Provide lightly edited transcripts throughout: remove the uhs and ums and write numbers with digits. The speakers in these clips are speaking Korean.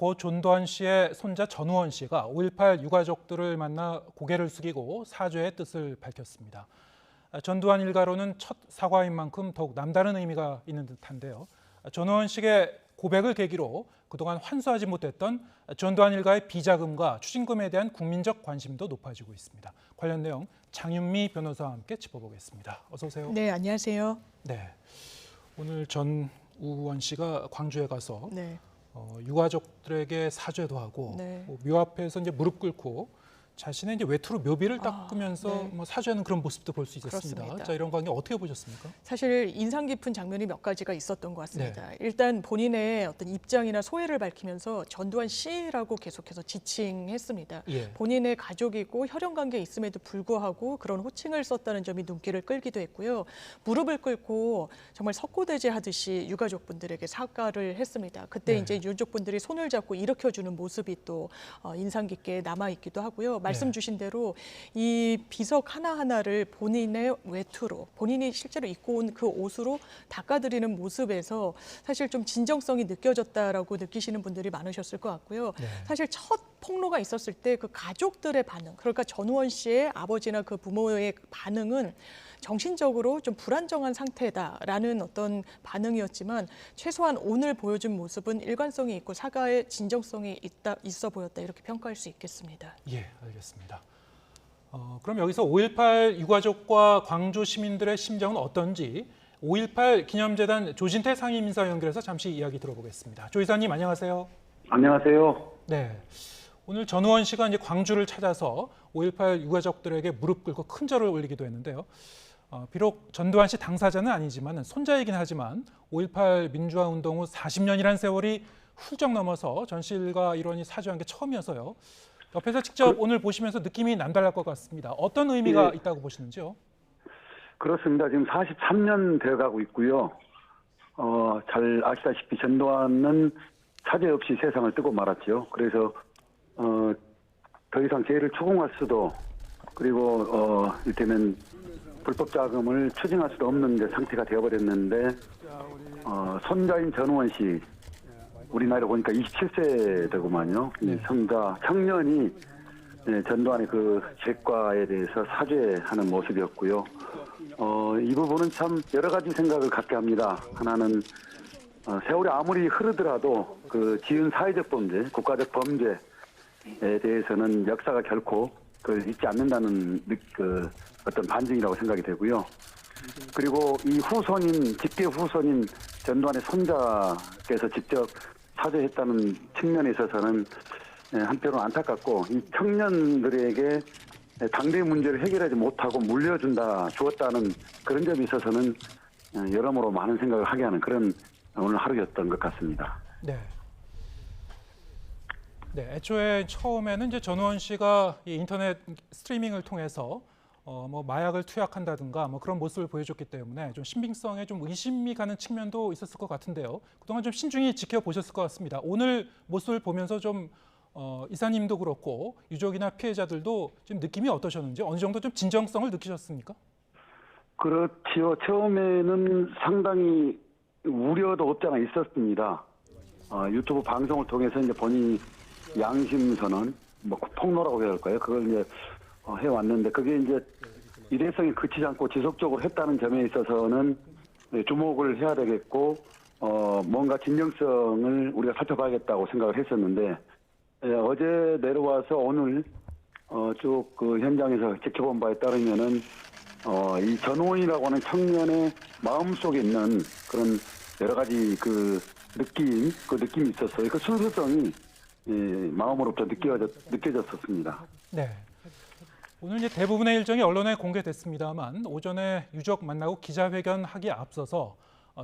고 전두환 씨의 손자 전우원 씨가 5.18 유가족들을 만나 고개를 숙이고 사죄의 뜻을 밝혔습니다. 전두환 일가로는 첫 사과인 만큼 더욱 남다른 의미가 있는 듯한데요. 전우원 씨의 고백을 계기로 그동안 환수하지 못했던 전두환 일가의 비자금과 추징금에 대한 국민적 관심도 높아지고 있습니다. 관련 내용 장윤미 변호사와 함께 짚어보겠습니다. 어서 오세요. 네, 안녕하세요. 네, 오늘 전우원 씨가 광주에 가서 네. 유가족들에게 사죄도 하고 네. 묘 앞에서 이제 무릎 꿇고 자신의 이제 외투로 묘비를 닦으면서 네. 사죄하는 그런 모습도 볼 수 있었습니다. 그렇습니다. 자, 이런 관계 어떻게 보셨습니까? 사실 인상 깊은 장면이 몇 가지가 있었던 것 같습니다. 네. 일단 본인의 어떤 입장이나 소회를 밝히면서 전두환 씨라고 계속해서 지칭했습니다. 예. 본인의 가족이고 혈연 관계 있음에도 불구하고 그런 호칭을 썼다는 점이 눈길을 끌기도 했고요. 무릎을 꿇고 정말 석고대죄 하듯이 유가족분들에게 사과를 했습니다. 그때 네. 이제 유족분들이 손을 잡고 일으켜주는 모습이 또 인상 깊게 남아 있기도 하고요. 말씀 주신 대로 이 비석 하나하나를 본인의 외투로 본인이 실제로 입고 온 그 옷으로 닦아드리는 모습에서 사실 좀 진정성이 느껴졌다라고 느끼시는 분들이 많으셨을 것 같고요. 네. 사실 첫 폭로가 있었을 때 그 가족들의 반응, 그러니까 전우원 씨의 아버지나 그 부모의 반응은 정신적으로 좀 불안정한 상태다라는 어떤 반응이었지만 최소한 오늘 보여준 모습은 일관성이 있고 사과의 진정성이 있어 보였다 이렇게 평가할 수 있겠습니다. 예, 알겠습니다. 그럼 여기서 5.18 유가족과 광주 시민들의 심정은 어떤지 5.18 기념재단 조진태 상임이사 연결해서 잠시 이야기 들어보겠습니다. 조 이사님 안녕하세요. 안녕하세요. 네, 오늘 전우원 씨가 이제 광주를 찾아서 5.18 유가족들에게 무릎 꿇고 큰 절을 올리기도 했는데요. 비록 전두환 씨 당사자는 아니지만 손자이긴 하지만 5.18 민주화 운동 후 40년이란 세월이 훌쩍 넘어서 전 씨 일가 일원이 사죄한 게 처음이어서요. 옆에서 직접 오늘 보시면서 느낌이 남달랄 것 같습니다. 어떤 의미가 있다고 보시는지요? 그렇습니다. 지금 43년 되어가고 있고요. 잘 아시다시피 전두환은 사죄 없이 세상을 뜨고 말았죠. 그래서 더 이상 죄를 추궁할 수도 그리고 이를테면 불법 자금을 추징할 수도 없는 상태가 되어버렸는데 손자인 전우원 씨 우리 나이로 보니까 27세 되구만요. 네. 성자 청년이 전두환의 그 죄과에 대해서 사죄하는 모습이었고요. 이 부분은 참 여러 가지 생각을 갖게 합니다. 하나는 세월이 아무리 흐르더라도 그 지은 사회적 범죄, 국가적 범죄에 대해서는 역사가 결코 그걸 잊지 않는다는 그 어떤 반증이라고 생각이 되고요. 그리고 이 후손인 직계 후손인 전두환의 손자께서 직접 사죄했다는 측면에 있어서는 한편으로 안타깝고 이 청년들에게 당대의 문제를 해결하지 못하고 주었다는 그런 점에 있어서는 여러모로 많은 생각을 하게 하는 그런 오늘 하루였던 것 같습니다. 네. 네, 애초에 처음에는 이제 전우원 씨가 이 인터넷 스트리밍을 통해서 마약을 투약한다든가 그런 모습을 보여줬기 때문에 좀 신빙성에 좀 의심이 가는 측면도 있었을 것 같은데요. 그동안 좀 신중히 지켜보셨을 것 같습니다. 오늘 모습을 보면서 좀 이사님도 그렇고 유족이나 피해자들도 지금 느낌이 어떠셨는지 어느 정도 좀 진정성을 느끼셨습니까? 그렇지요. 처음에는 상당히 우려도 없지 않아 있었습니다. 유튜브 방송을 통해서 이제 본인이 양심 선언, 폭로라고 해야 할까요? 그걸 이제 해왔는데 그게 이제 일회성이 그치지 않고 지속적으로 했다는 점에 있어서는 주목을 해야 되겠고 뭔가 진정성을 우리가 살펴봐야겠다고 생각을 했었는데 어제 내려와서 오늘 쭉 그 현장에서 지켜본 바에 따르면은 이 전우원이라고 하는 청년의 마음속에 있는 그런 여러 가지 그 느낌이 있었어요. 그 순수성이 마음으로부터 느껴졌었습니다. 네. 오늘 이제 대부분의 일정이 언론에 공개됐습니다만 오전에 유족 만나고 기자회견하기에 앞서서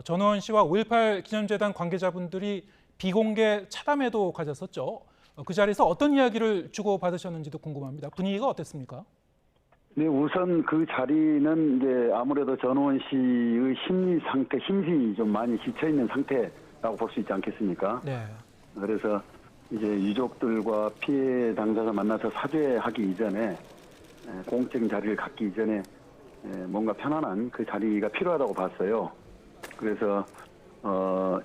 전우원 씨와 5.18 기념재단 관계자분들이 비공개 차담회도 가졌었죠. 그 자리에서 어떤 이야기를 주고받으셨는지도 궁금합니다. 분위기가 어땠습니까? 네, 우선 그 자리는 이제 아무래도 전우원 씨의 심신이 좀 많이 지쳐있는 상태라고 볼 수 있지 않겠습니까? 네. 그래서 이제 유족들과 피해 당사자 만나서 사죄하기 이전에 공적인 자리를 갖기 이전에 뭔가 편안한 그 자리가 필요하다고 봤어요. 그래서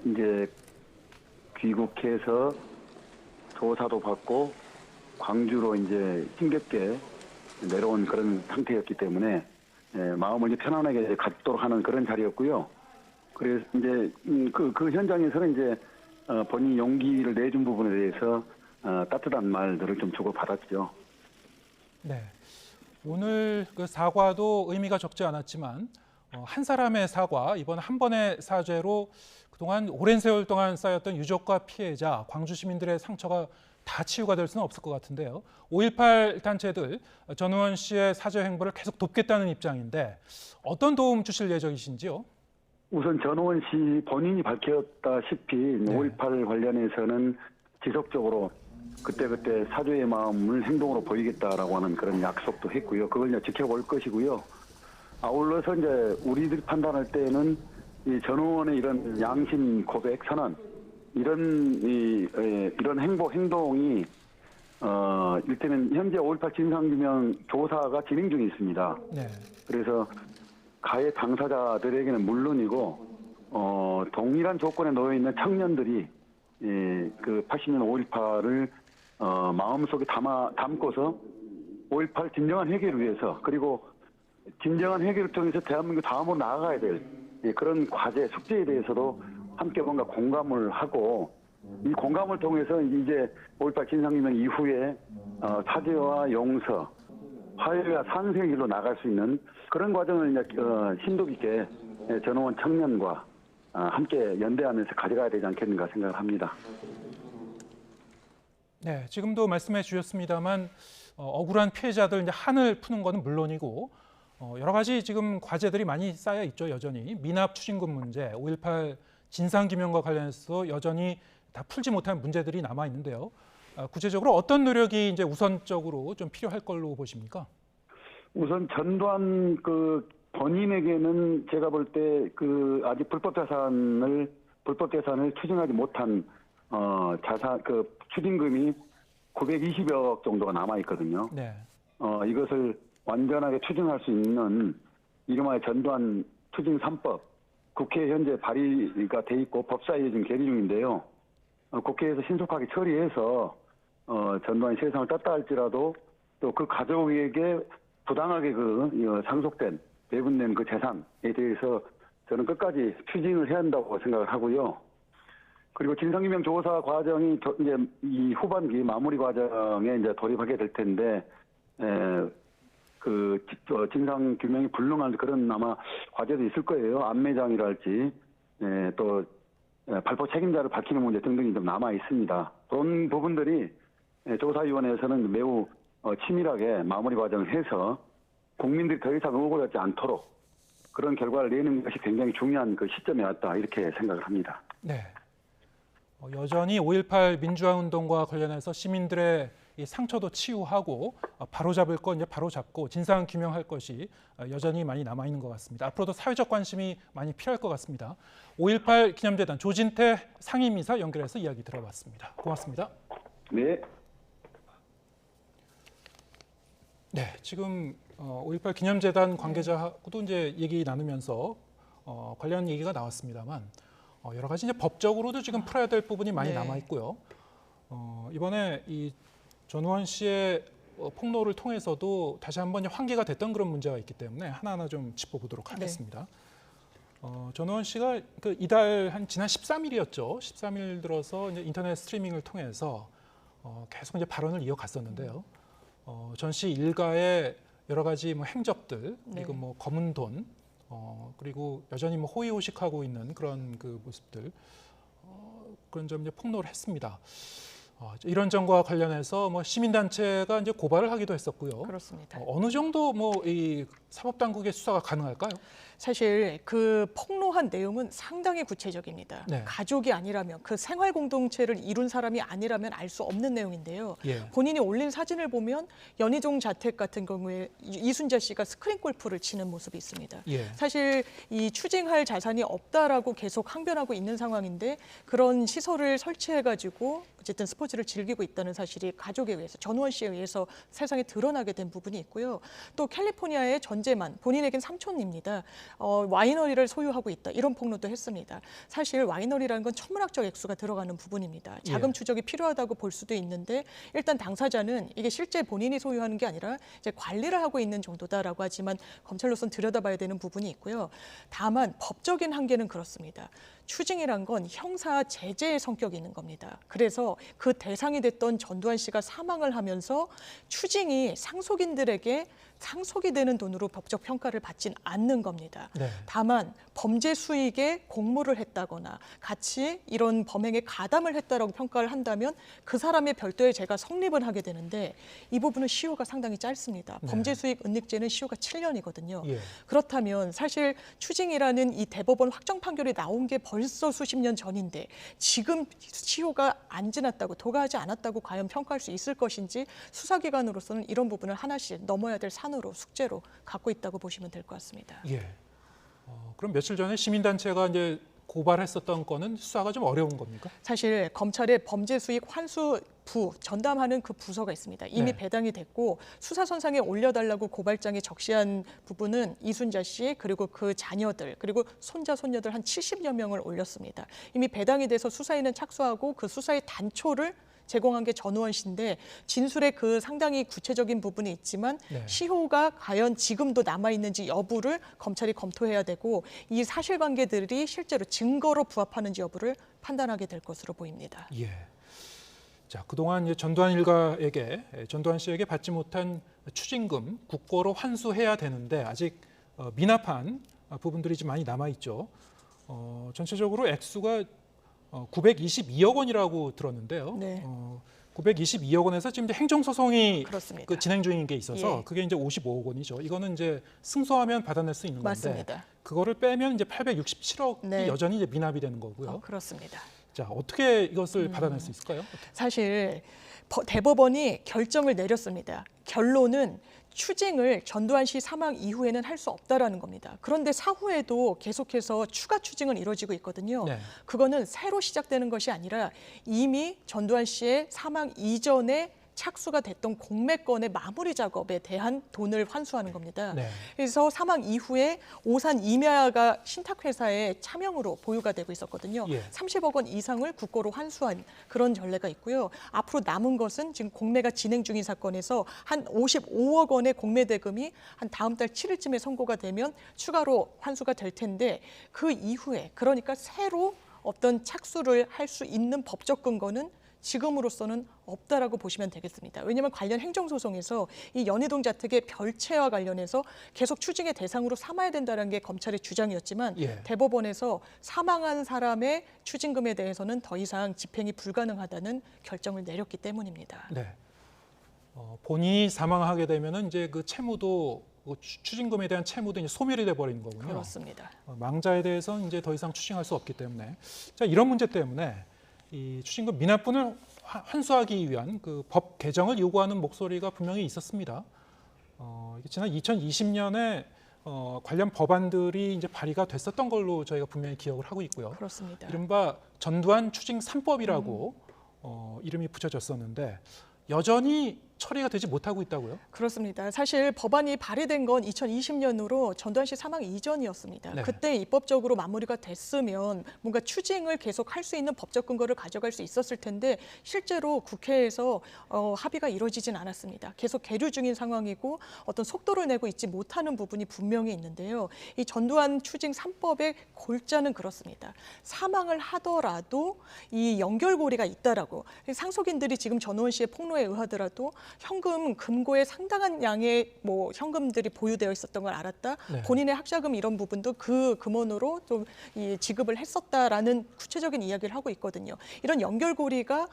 이제 귀국해서 조사도 받고 광주로 이제 힘겹게 내려온 그런 상태였기 때문에 마음을 이제 편안하게 이제 갖도록 하는 그런 자리였고요. 그래서 이제 그 현장에서는 이제 본인 용기를 내준 부분에 대해서 따뜻한 말들을 좀 주고받았죠. 네. 오늘 그 사과도 의미가 적지 않았지만 한 사람의 사과, 이번 한 번의 사죄로 그동안 오랜 세월 동안 쌓였던 유족과 피해자, 광주 시민들의 상처가 다 치유가 될 수는 없을 것 같은데요. 5.18 단체들 전우원 씨의 사죄 행보를 계속 돕겠다는 입장인데 어떤 도움 주실 예정이신지요? 우선 전우원 씨 본인이 밝혔다시피 5.18 관련해서는 지속적으로 그때그때 사죄의 마음을 행동으로 보이겠다라고 하는 그런 약속도 했고요. 그걸 이제 지켜볼 것이고요. 아울러서 이제 우리들이 판단할 때는 이 전우원의 이런 양심 고백 선언, 이런 행동이 일테면 현재 5.18 진상규명 조사가 진행 중에 있습니다. 네. 그래서 가해 당사자들에게는 물론이고 동일한 조건에 놓여 있는 청년들이 그 80년 5.18을 마음속에 담고서 5.18 진정한 해결을 위해서 그리고 진정한 해결을 통해서 대한민국 다음으로 나아가야 될 그런 과제, 숙제에 대해서도 함께 뭔가 공감을 하고 이 공감을 통해서 이제 5.18 진상규명 이후에 사죄와 용서, 화해와 산세의 길로 나갈 수 있는 그런 과정을 이제 심도 깊게 전우원 청년과 함께 연대하면서 가져가야 되지 않겠는가 생각을 합니다. 네, 지금도 말씀해 주셨습니다만 억울한 피해자들 이제 한을 푸는 것은 물론이고 여러 가지 지금 과제들이 많이 쌓여 있죠. 여전히 미납 추징금 문제, 5.18 진상규명과 관련해서 여전히 다 풀지 못한 문제들이 남아 있는데요. 구체적으로 어떤 노력이 이제 우선적으로 좀 필요할 걸로 보십니까? 우선 전두환 그 본인에게는 제가 볼 때 그 아직 불법 재산을 추징하지 못한 자산 그 추징금이 920억 정도가 남아 있거든요. 네. 이것을 완전하게 추징할 수 있는 이름하여 전두환 추징 3법 국회에 현재 발의가 돼 있고 법사위에 지금 계류 중인데요. 국회에서 신속하게 처리해서 전두환이 세상을 떴다 할지라도 또 그 가족에게 부당하게 상속된 배분된 그 재산에 대해서 저는 끝까지 추징을 해야 한다고 생각을 하고요. 그리고 진상규명 조사 과정이 이제 이 후반기 마무리 과정에 이제 돌입하게 될 텐데, 진상규명이 불능한 그런 아마 과제도 있을 거예요. 안매장이랄지, 또 발포 책임자를 밝히는 문제 등등이 좀 남아 있습니다. 그런 부분들이 조사위원회에서는 매우 치밀하게 마무리 과정을 해서 국민들이 더 이상 의혹을 갖지 않도록 그런 결과를 내는 것이 굉장히 중요한 그 시점에 왔다 이렇게 생각을 합니다. 네. 여전히 5.18 민주화운동과 관련해서 시민들의 이 상처도 치유하고 바로잡을 건 이제 바로잡고 진상 규명할 것이 여전히 많이 남아 있는 것 같습니다. 앞으로도 사회적 관심이 많이 필요할 것 같습니다. 5.18 기념재단 조진태 상임이사 연결해서 이야기 들어봤습니다. 고맙습니다. 네. 네, 지금 5.18 기념재단 관계자하고도 이제 얘기 나누면서 관련 얘기가 나왔습니다만 여러 가지 이제 법적으로도 지금 풀어야 될 부분이 많이 남아 있고요. 이번에 이 전우원 씨의 폭로를 통해서도 다시 한번 환기가 됐던 그런 문제가 있기 때문에 하나하나 좀 짚어보도록 하겠습니다. 전우원 씨가 이달 지난 13일이었죠. 13일 들어서 이제 인터넷 스트리밍을 통해서 계속 이제 발언을 이어갔었는데요. 전 씨 일가의 여러 가지 행적들, 그리고 검은 돈, 그리고 여전히 호의호식하고 있는 그런 그 모습들, 그런 점 이제 폭로를 했습니다. 이런 점과 관련해서 시민단체가 이제 고발을 하기도 했었고요. 그렇습니다. 어느 정도 이 사법당국의 수사가 가능할까요? 사실 그 폭로한 내용은 상당히 구체적입니다. 네. 가족이 아니라면 그 생활 공동체를 이룬 사람이 아니라면 알 수 없는 내용인데요. 예. 본인이 올린 사진을 보면 연희동 자택 같은 경우에 이순자 씨가 스크린 골프를 치는 모습이 있습니다. 예. 사실 이 추징할 자산이 없다라고 계속 항변하고 있는 상황인데 그런 시설을 설치해가지고 어쨌든 스포츠를 즐기고 있다는 사실이 가족에 의해서 전우원 씨에 의해서 세상에 드러나게 된 부분이 있고요. 또 캘리포니아의 전 남재만 본인에겐 삼촌입니다. 와이너리를 소유하고 있다. 이런 폭로도 했습니다. 사실 와이너리라는 건 천문학적 액수가 들어가는 부분입니다. 자금 예. 추적이 필요하다고 볼 수도 있는데 일단 당사자는 이게 실제 본인이 소유하는 게 아니라 이제 관리를 하고 있는 정도다라고 하지만 검찰로서는 들여다봐야 되는 부분이 있고요. 다만 법적인 한계는 그렇습니다. 추징이란 건 형사 제재의 성격이 있는 겁니다. 그래서 그 대상이 됐던 전두환 씨가 사망을 하면서 추징이 상속인들에게 상속이 되는 돈으로 법적 평가를 받진 않는 겁니다. 네. 다만 범죄 수익에 공모를 했다거나 같이 이런 범행에 가담을 했다라고 평가를 한다면 그 사람의 별도의 죄가 성립을 하게 되는데 이 부분은 시효가 상당히 짧습니다. 네. 범죄 수익 은닉죄는 시효가 7년이거든요. 예. 그렇다면 사실 추징이라는 이 대법원 확정 판결이 나온 게 벌써 수십 년 전인데 지금 시효가 안 지났다고 도가하지 않았다고 과연 평가할 수 있을 것인지 수사기관으로서는 이런 부분을 하나씩 넘어야 될 산으로 숙제로 갖고 있다고 보시면 될 것 같습니다. 예. 그럼 며칠 전에 시민단체가 이제 고발했었던 건은 수사가 좀 어려운 겁니까? 사실 검찰의 범죄 수익 환수부 전담하는 그 부서가 있습니다. 이미 네. 배당이 됐고 수사선상에 올려달라고 고발장에 적시한 부분은 이순자 씨 그리고 그 자녀들 그리고 손자 손녀들 한 70여 명을 올렸습니다. 이미 배당이 돼서 수사에는 착수하고 그 수사의 단초를 제공한 게 전우원 씨인데 진술의 그 상당히 구체적인 부분이 있지만 네. 시효가 과연 지금도 남아있는지 여부를 검찰이 검토해야 되고 이 사실관계들이 실제로 증거로 부합하는지 여부를 판단하게 될 것으로 보입니다. 예. 자, 그동안 이제 전두환 씨에게 받지 못한 추징금 국고로 환수해야 되는데 아직 미납한 부분들이 좀 많이 남아 있죠. 전체적으로 액수가 922억 원이라고 들었는데요. 네. 922억 원에서 지금 이제 행정소송이 그렇습니다. 진행 중인 게 있어서 예. 그게 이제 55억 원이죠. 이거는 이제 승소하면 받아낼 수 있는 건데 맞습니다. 그거를 빼면 이제 867억이 네. 여전히 이제 미납이 되는 거고요. 그렇습니다. 자, 어떻게 이것을 받아낼 수 있을까요? 사실 대법원이 결정을 내렸습니다. 결론은 추징을 전두환 씨 사망 이후에는 할 수 없다라는 겁니다. 그런데 사후에도 계속해서 추가 추징은 이루어지고 있거든요. 네. 그거는 새로 시작되는 것이 아니라 이미 전두환 씨의 사망 이전에 착수가 됐던 공매권의 마무리 작업에 대한 돈을 환수하는 겁니다. 네. 그래서 사망 이후에 오산 임야가 신탁회사의 차명으로 보유가 되고 있었거든요. 예. 30억 원 이상을 국고로 환수한 그런 전례가 있고요. 앞으로 남은 것은 지금 공매가 진행 중인 사건에서 한 55억 원의 공매 대금이 한 다음 달 7일쯤에 선고가 되면 추가로 환수가 될 텐데 그 이후에 그러니까 새로 어떤 착수를 할 수 있는 법적 근거는 지금으로서는 없다라고 보시면 되겠습니다. 왜냐하면 관련 행정소송에서 이 연희동 자택의 별채와 관련해서 계속 추징의 대상으로 삼아야 된다는 게 검찰의 주장이었지만 예. 대법원에서 사망한 사람의 추징금에 대해서는 더 이상 집행이 불가능하다는 결정을 내렸기 때문입니다. 네. 본인이 사망하게 되면은 이제 그 채무도 추징금에 대한 채무도 이제 소멸이 돼 버리는 거군요. 그렇습니다. 망자에 대해서는 이제 더 이상 추징할 수 없기 때문에 자, 이런 문제 때문에 이 추징금 미납분을 환수하기 위한 그 법 개정을 요구하는 목소리가 분명히 있었습니다. 지난 2020년에 관련 법안들이 이제 발의가 됐었던 걸로 저희가 분명히 기억을 하고 있고요. 그렇습니다. 이른바 전두환 추징 3법이라고 이름이 붙여졌었는데 여전히 처리가 되지 못하고 있다고요? 그렇습니다. 사실 법안이 발의된 건 2020년으로 전두환 씨 사망 이전이었습니다. 네. 그때 입법적으로 마무리가 됐으면 뭔가 추징을 계속 할 수 있는 법적 근거를 가져갈 수 있었을 텐데 실제로 국회에서 합의가 이루어지진 않았습니다. 계속 계류 중인 상황이고 어떤 속도를 내고 있지 못하는 부분이 분명히 있는데요. 이 전두환 추징 3법의 골자는 그렇습니다. 사망을 하더라도 이 연결고리가 있다라고 상속인들이 지금 전우원 씨의 폭로에 의하더라도 현금 금고에 상당한 양의 현금들이 보유되어 있었던 걸 알았다. 네. 본인의 학자금 이런 부분도 그 금원으로 좀 지급을 했었다라는 구체적인 이야기를 하고 있거든요. 이런 연결고리가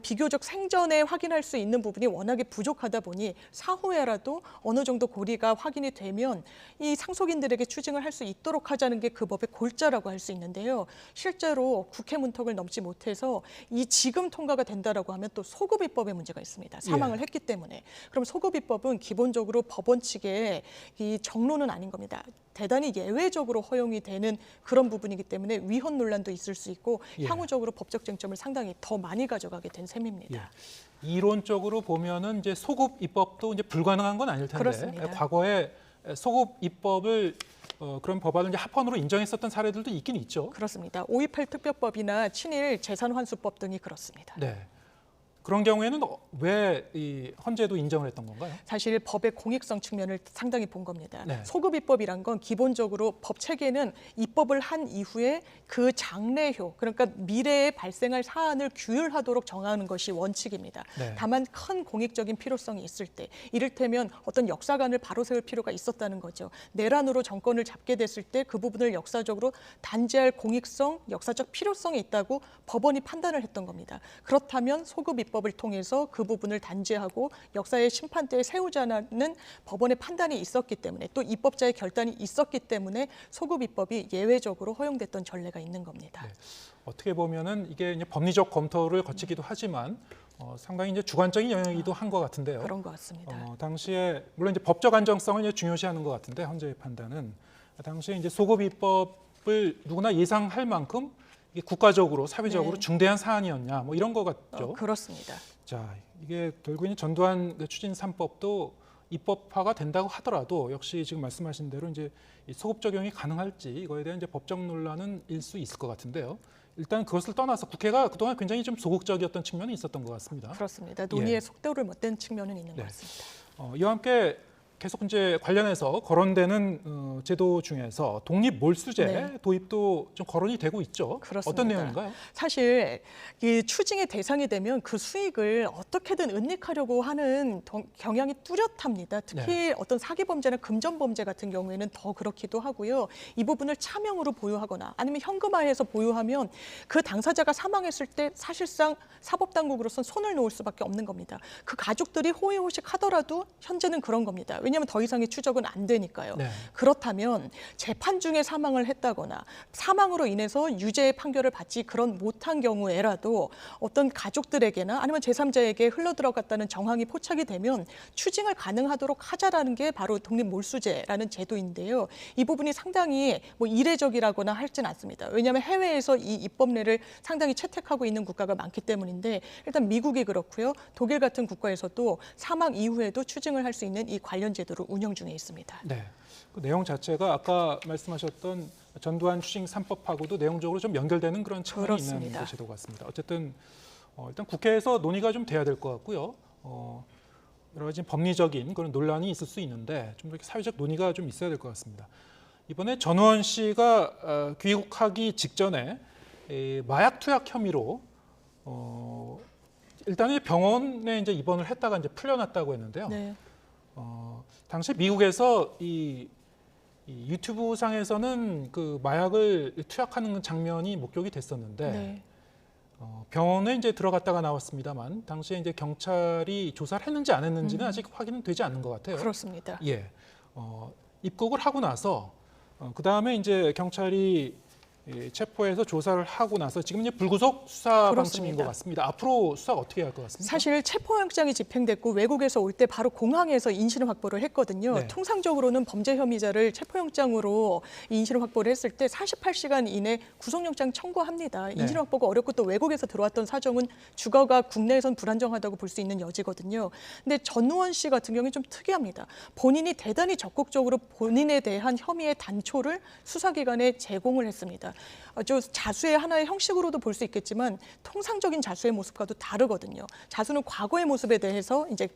비교적 생전에 확인할 수 있는 부분이 워낙에 부족하다 보니 사후에라도 어느 정도 고리가 확인이 되면 이 상속인들에게 추징을 할 수 있도록 하자는 게 그 법의 골자라고 할 수 있는데요. 실제로 국회 문턱을 넘지 못해서 이 지금 통과가 된다라고 하면 또 소급입법의 문제가 있습니다. 사망을 했기 때문에. 그럼 소급입법은 기본적으로 법원 측의 이 정론은 아닌 겁니다. 대단히 예외적으로 허용이 되는 그런 부분이기 때문에 위헌 논란도 있을 수 있고 예. 향후적으로 법적 쟁점을 상당히 더 많이 가져가게 된 셈입니다. 예. 이론적으로 보면은 이제 소급 입법도 이제 불가능한 건 아닐 텐데 그렇습니다. 과거에 소급 입법을 그런 법안을 이제 합헌으로 인정했었던 사례들도 있긴 있죠. 그렇습니다. 5.28 특별법이나 친일 재산환수법 등이 그렇습니다. 네. 그런 경우에는 왜 이 헌재도 인정을 했던 건가요? 사실 법의 공익성 측면을 상당히 본 겁니다. 네. 소급 입법이란 건 기본적으로 법 체계는 입법을 한 이후에 그 장래효, 그러니까 미래에 발생할 사안을 규율하도록 정하는 것이 원칙입니다. 네. 다만 큰 공익적인 필요성이 있을 때, 이를테면 어떤 역사관을 바로 세울 필요가 있었다는 거죠. 내란으로 정권을 잡게 됐을 때 그 부분을 역사적으로 단죄할 공익성, 역사적 필요성이 있다고 법원이 판단을 했던 겁니다. 그렇다면 소급 입법을 통해서 그 부분을 단죄하고 역사의 심판대에 세우자는 법원의 판단이 있었기 때문에, 또 입법자의 결단이 있었기 때문에 소급 입법이 예외적으로 허용됐던 전례가 있는 겁니다. 네. 어떻게 보면은 이게 이제 법리적 검토를 거치기도 하지만 상당히 이제 주관적인 영역이기도 한 것 같은데요. 그런 것 같습니다. 당시에 물론 이제 법적 안정성을 이제 중요시하는 것 같은데 헌재의 판단은 당시에 이제 소급 입법을 누구나 예상할 만큼 이게 국가적으로 사회적으로 네. 중대한 사안이었냐 뭐 이런 것 같죠. 그렇습니다. 자, 이게 결국엔 전두환 그 추진 3법도 입법화가 된다고 하더라도 역시 지금 말씀하신 대로 이제 이 소급 적용이 가능할지 이거에 대한 이제 법적 논란은 일 수 있을 것 같은데요. 일단 그것을 떠나서 국회가 그동안 굉장히 좀 소극적이었던 측면이 있었던 것 같습니다. 그렇습니다. 논의의 예. 속도를 못 낸 측면은 있는 네. 것 같습니다. 이와 함께 계속 이제 관련해서 거론되는 제도 중에서 독립 몰수제 네. 도입도 좀 거론이 되고 있죠. 그렇습니다. 어떤 내용인가요? 사실 이 추징의 대상이 되면 그 수익을 어떻게든 은닉하려고 하는 경향이 뚜렷합니다. 특히 네. 어떤 사기 범죄나 금전 범죄 같은 경우에는 더 그렇기도 하고요. 이 부분을 차명으로 보유하거나 아니면 현금화해서 보유하면 그 당사자가 사망했을 때 사실상 사법당국으로서는 손을 놓을 수밖에 없는 겁니다. 그 가족들이 호의호식하더라도 현재는 그런 겁니다. 왜냐하면 더 이상의 추적은 안 되니까요. 네. 그렇다면 재판 중에 사망을 했다거나 사망으로 인해서 유죄의 판결을 받지 그런 못한 경우에라도 어떤 가족들에게나 아니면 제3자에게 흘러들어갔다는 정황이 포착이 되면 추징을 가능하도록 하자라는 게 바로 독립몰수제라는 제도인데요. 이 부분이 상당히 뭐 이례적이라거나 할진 않습니다. 왜냐하면 해외에서 이 입법례를 상당히 채택하고 있는 국가가 많기 때문인데 일단 미국이 그렇고요. 독일 같은 국가에서도 사망 이후에도 추징을 할 수 있는 이 관련 제도를 운영 중에 있습니다. 네. 그 내용 자체가 아까 말씀하셨던 전두환 추징 3법하고도 내용적으로 좀 연결되는 그런 측면이 그렇습니다. 있는 제도 같습니다. 어쨌든 일단 국회에서 논의가 좀 돼야 될 것 같고요. 여러 가지 법리적인 그런 논란이 있을 수 있는데 좀 이렇게 사회적 논의가 좀 있어야 될 것 같습니다. 이번에 전우원 씨가 귀국하기 직전에 마약 투약 혐의로 일단은 병원에 이제 입원을 했다가 이제 풀려났다고 했는데요. 네. 당시 미국에서 이 유튜브 상에서는 그 마약을 투약하는 장면이 목격이 됐었는데 네. 병원에 이제 들어갔다가 나왔습니다만 당시에 이제 경찰이 조사를 했는지 안 했는지는 아직 확인은 되지 않는 것 같아요. 그렇습니다. 예, 입국을 하고 나서 그 다음에 이제 경찰이 체포해서 조사를 하고 나서 지금 이제 불구속 수사 방침인 것 같습니다. 앞으로 수사가 어떻게 할 것 같습니까? 사실 체포영장이 집행됐고 외국에서 올 때 바로 공항에서 인신을 확보를 했거든요. 네. 통상적으로는 범죄 혐의자를 체포영장으로 인신을 확보를 했을 때 48시간 이내 구속영장 청구합니다. 네. 인신 확보가 어렵고 또 외국에서 들어왔던 사정은 주거가 국내에선 불안정하다고 볼 수 있는 여지거든요. 근데 전우원 씨 같은 경우는 좀 특이합니다. 본인이 대단히 적극적으로 본인에 대한 혐의의 단초를 수사기관에 제공을 했습니다. 자수의 하나의 형식으로도 볼 수 있겠지만 통상적인 자수의 모습과도 다르거든요. 자수는 과거의 모습에 대해서 이제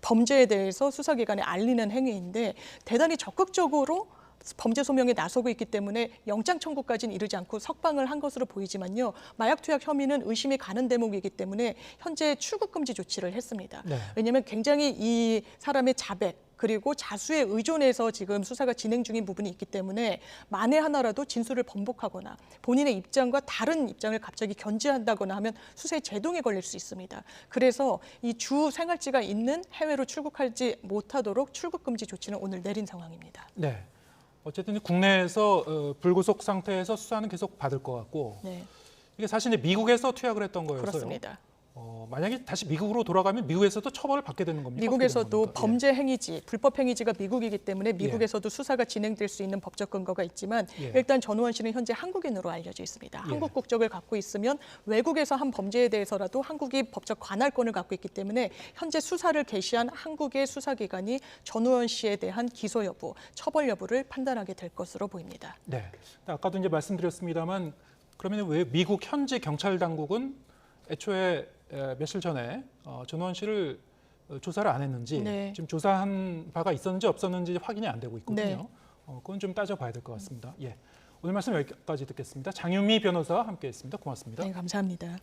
범죄에 대해서 수사기관에 알리는 행위인데 대단히 적극적으로 범죄 소명에 나서고 있기 때문에 영장 청구까지는 이르지 않고 석방을 한 것으로 보이지만요. 마약 투약 혐의는 의심이 가는 대목이기 때문에 현재 출국 금지 조치를 했습니다. 네. 왜냐하면 굉장히 이 사람의 자백 그리고 자수에 의존해서 지금 수사가 진행 중인 부분이 있기 때문에 만에 하나라도 진술을 번복하거나 본인의 입장과 다른 입장을 갑자기 견지한다거나 하면 수사에 제동이 걸릴 수 있습니다. 그래서 이 주 생활지가 있는 해외로 출국하지 못하도록 출국 금지 조치는 오늘 내린 상황입니다. 네. 어쨌든 국내에서 불구속 상태에서 수사는 계속 받을 것 같고 네, 이게 사실 이제 미국에서 투약을 했던 거여서요. 그렇습니다. 만약에 다시 미국으로 돌아가면 미국에서도 처벌을 받게 되는 겁니까? 미국에서도 어떻게 되는 겁니까? 범죄 행위지, 불법 행위지가 미국이기 때문에 미국에서도 수사가 진행될 수 있는 법적 근거가 있지만 예. 일단 전우원 씨는 현재 한국인으로 알려져 있습니다. 한국 국적을 갖고 있으면 외국에서 한 범죄에 대해서라도 한국이 법적 관할권을 갖고 있기 때문에 현재 수사를 개시한 한국의 수사기관이 전우원 씨에 대한 기소 여부, 처벌 여부를 판단하게 될 것으로 보입니다. 네. 아까도 이제 말씀드렸습니다만 그러면 왜 미국 현지 경찰 당국은 애초에 며칠 전에 전우원 씨를 조사를 안 했는지 네. 지금 조사한 바가 있었는지 없었는지 확인이 안 되고 있거든요. 네. 그건 좀 따져봐야 될 것 같습니다. 예. 오늘 말씀 여기까지 듣겠습니다. 장윤미 변호사와 함께했습니다. 고맙습니다. 네, 감사합니다.